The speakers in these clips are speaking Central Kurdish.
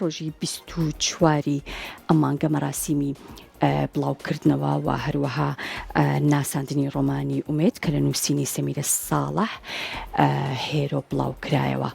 ڕۆژی 24 ئەم مانگە مەراسیمی بڵاوکردنەوە و هەروەها ناساندنی ڕۆمانی ئومێد کە لە نووسینی سەمیرە ساڵح هێرۆ بڵاوکرایەوە.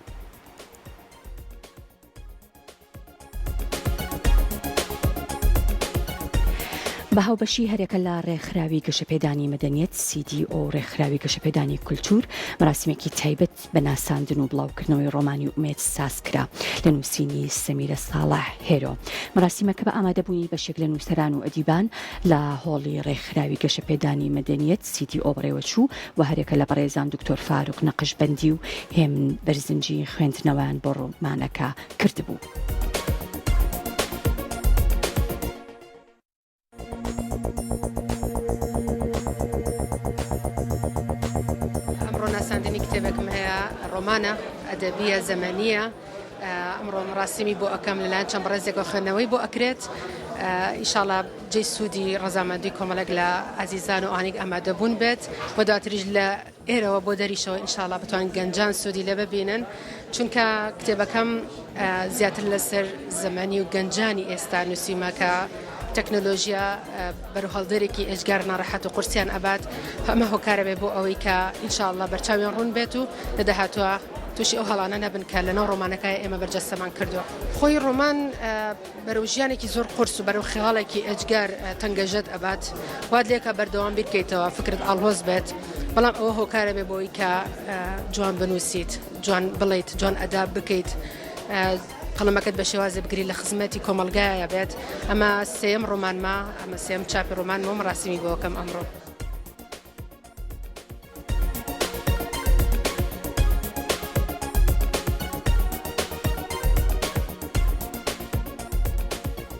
بە هاوبەشی هەرێکە لە ڕێکخراوی گەشەپێدانی مەدەنیەت CDO ڕێکخراوی گەشەپێدانی کولتور مەراسیمێکی تایبەت بە ناساندن و بڵاوکردنەوەی ڕۆمانی ئومێد سازکرا لە نووسینی سەمیرە ساڵح هێرۆ. مەراسیمەکە بە ئامادەبوونی بەشێک لە نووسەران و ئەدیبان لە هۆڵی ڕێکخراوی گەشەپێدانی مەدەنیەت CDO بڕێوەچوو و هەرێکە لە بەڕێزان دکتۆر فاروق نەقشبەندی و هێم بەرزنجی خوێندنەوەیان بۆ ڕۆمانەکە کردبوو. ناساندنی کتێبێکم هەیە ڕۆمانە ئەدەبیە زەمەنیە. ئەمڕۆ مەراسیمی بۆ ئەەکەم لەلایەن چەند ڕێزێکەوە خوێندنەوەی بۆ ئەکرێت. ئیشاڵە جێی سوودی ڕەزامەندی کۆمەڵێک لە ئازیزان و ئانیک ئامادەبوون بێت بۆ دواتریش لە ئێرەوە بۆ دەریشەوە ئیشاڵە بتوان گەنجان سوودی لێ ببینن، چونکە کتێبەکەم زیاتر لەسەر زەمەنی و گەنجانی ئێستا نووسیمەکە تەکنۆلۆژیا بەرەو هەڵدەرێکی ئێجگار ناڕەحەت و قورسیان ئەبات، هەمە هۆکارە بێ بۆ ئەوەی کە ئینشاءڵڵا بەرچاویان ڕوون بێت و لە داهاتووە تووشی ئەو هەڵانە نەبن کە لەناو ڕۆمانەکەی ئێمە بەرجەستەمان کردووە. خۆی ڕۆمان بەرەو ژیانێکی زۆر قورس و بەرەو خەیاڵێکی ئێجگار تەنگەژەت ئەبات، وات لێکە بەردەوام بیرکەیتەوە، فکرت ئاڵهۆز بێت، بەڵام ئەوە هۆکارە بێ بۆی کە جوان بنووسیت، جوان بڵیت، جوان ئەدا بکەیت، قەڵەمەکەت بە شێوازە بگری لە خزمەتی کۆمەلگایە بێت. ئەمە سێم ڕۆمانمە، ئەمە سێم چاپی ڕۆمانمە و مەراسیمی بۆکەم ئەمڕۆ.